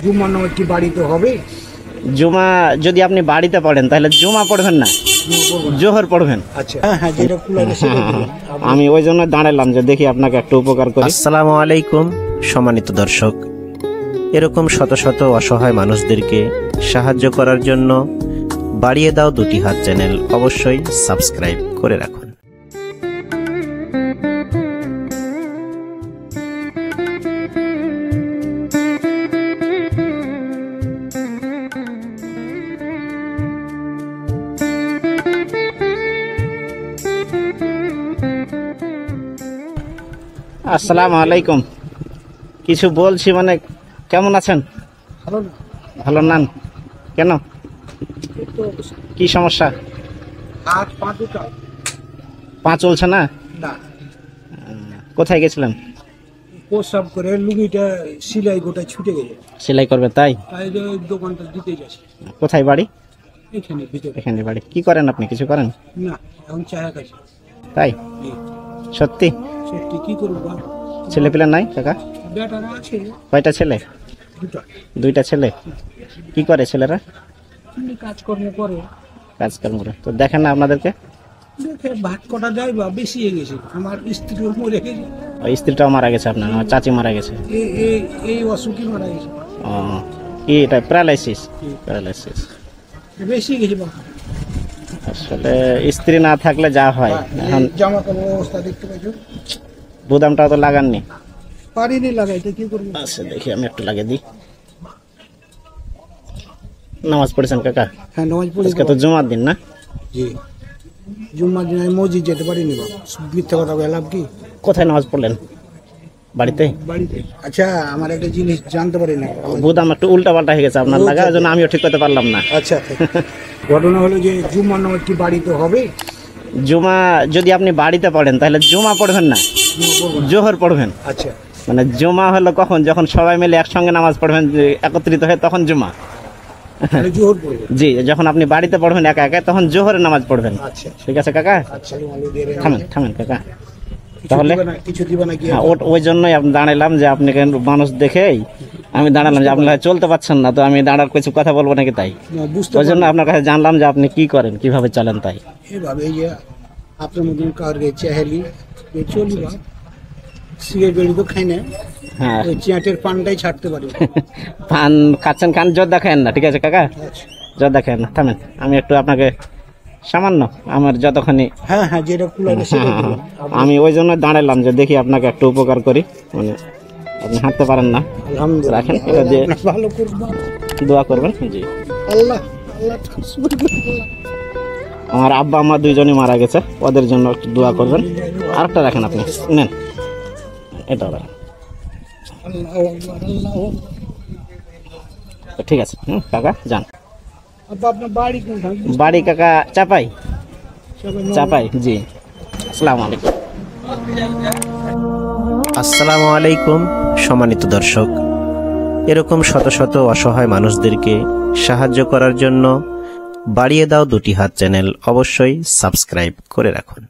জুম্মার নামাজ কি বাড়িতে হবে? জুমা যদি আপনি বাড়িতে পড়েন তাহলে জুমা পড়বেন না, জোহর পড়বেন। আচ্ছা, হ্যাঁ, যেটা কুলারে সেটা দিবেন। আমি ওই জন্য দাঁড়ালাম যে দেখি আপনাকে একটু উপকার করি। আসসালামু আলাইকুম সম্মানিত দর্শক, এরকম শত শত অসহায় মানুষদেরকে সাহায্য করার জন্য বাড়িয়ে দাও দুটি হাত চ্যানেল অবশ্যই সাবস্ক্রাইব করে রাখুন। আসসালামু আলাইকুম। কিছু বলছি মানে কেমন আছেন? ভালো নান কেন? কি সমস্যা? পা চলছে না? কোথায় গেছিলেন? প্রসাব করে লুঙ্গিটা সেলাই গোটা ছুটে গেছে, সেলাই করবে তাই? দোকানটা দিতে যাচ্ছে। কোথায় বাড়ি? এখানে ভিতরে। এখানে বাড়ি। কি করেন আপনি? কিছু করেন না, এখন চায়া খাচ্ছি। তাই? সত্যি? সত্যি। কি করবো? ছেলে পেলে নাই কাকা? বেটারা আছে। কয়টা ছেলে? দুইটা ছেলে। কি করে ছেলেরা? কাজকর্ম করে। কাজকর্ম করে। তো দেখেন না আপনাদেরকে? দেখে ভাত কটা যায় বা বেশি হয়ে গেছে। আমার স্ত্রীও মরে গেছে। স্ত্রীটাও মারা গেছে আপনার? আমার চাচি মারা গেছে। এই অসুখই মারা গেছে। ও, কি এটা প্যারালাইসিস? প্যারালাইসিস বেশি গেছে বাবা। আসলে স্ত্রী না থাকলে যা হয়। এখন জামা কাপড় অবস্থা দেখতে পাচ্ছ। বুদামটাও তো লাগাননি? পারিনি লাগাইতে, কি করবো? আচ্ছা দেখি আমি একটু লাগিয়ে দিই। নামাজ পড়েছেন কাকা? হ্যাঁ, নামাজ পড়ি। আজকে তো জুমার দিন না? জি, জুম্মার দিন আমি মসজিদ যেতে পারিনি বাবা। মিথ্যা কথা বলে লাভ কি? কোথায় নামাজ পড়লেন? বাড়িতে? বাড়িতে। আচ্ছা, আমার একটা জিনিস জানতে পারি না। বুদাম একটু উল্টা পাল্টা হয়ে গেছে আপনার লাগা, ওই জন্য আমিও ঠিক করতে পারলাম না। আচ্ছা, ঘটনা হলো যে জুম্মার নামাজ কি বাড়িতে হবে? জুমা যদি আপনি বাড়িতে পড়েন তাহলে জুমা পড়বেন না, জোহর পড়বেন। আচ্ছা, মানে জুমা হলো কখন? যখন সবাই মিলে একসঙ্গে নামাজ পড়বেন একত্রিত হয়ে, তখন জুমা। জোহর পড়বে। জি, যখন আপনি বাড়িতে পড়বেন একা একা তখন জোহরের নামাজ পড়বেন। আচ্ছা, ঠিক আছে কাকা? আচ্ছা, থামেন কাকা। তাহলে কিছু দিবা নাকি? ওই জন্যই আপনি দাঁড়ালাম যে আপনি মানুষ দেখেই আমি দাঁড়ালাম যে আপনি চলতে পারছেন না, তো আমি দাঁড়ার কিছু কথা বলবো নাকি তাই। ওই জন্য আপনার কাছে জানলাম যে আপনি কি করেন, কিভাবে চলেন তাই। এভাবে যে আপনার মতন কাউকে চাহেলি চলি বা সিগারেট বেড়ি তো খাই না। হ্যাঁ, ওই চিয়াটের পানটাই ছাড়তে পারি। পান খাচ্ছেন, খান, জর্দা খায়েন না। ঠিক আছে কাকা, জর্দা খায়েন না। থামেন, আমি একটু আপনাকে সামান্য আমার যতখানি। হ্যাঁ, যেটা কুলারে সেটা দিবেন। আমি ওই জন্য দাঁড়ালাম যে দেখি আপনাকে একটু উপকার করি। মানে আপনি হাঁটতে পারেন না, রাখেন এটা দিয়ে ভালো করব, দোয়া করবেন। জি, আল্লাহ। আমার আব্বা আমার দুইজনই মারা গেছে, ওদের জন্য একটু দোয়া করবেন। আরেকটা রাখেন, আপনি নেন, এটা রাখেন। ঠিক আছে কাকা, যান। আপনার বাড়ি কোনখানে? বাড়ি কাকা চাপাই। জি। আসসালামু আলাইকুম। আসসালামু আলাইকুম সম্মানিত দর্শক, এরকম শত শত অসহায় মানুষদেরকে সাহায্য করার জন্য বাড়িয়ে দাও দুটি হাত চ্যানেল অবশ্যই সাবস্ক্রাইব করে রাখুন।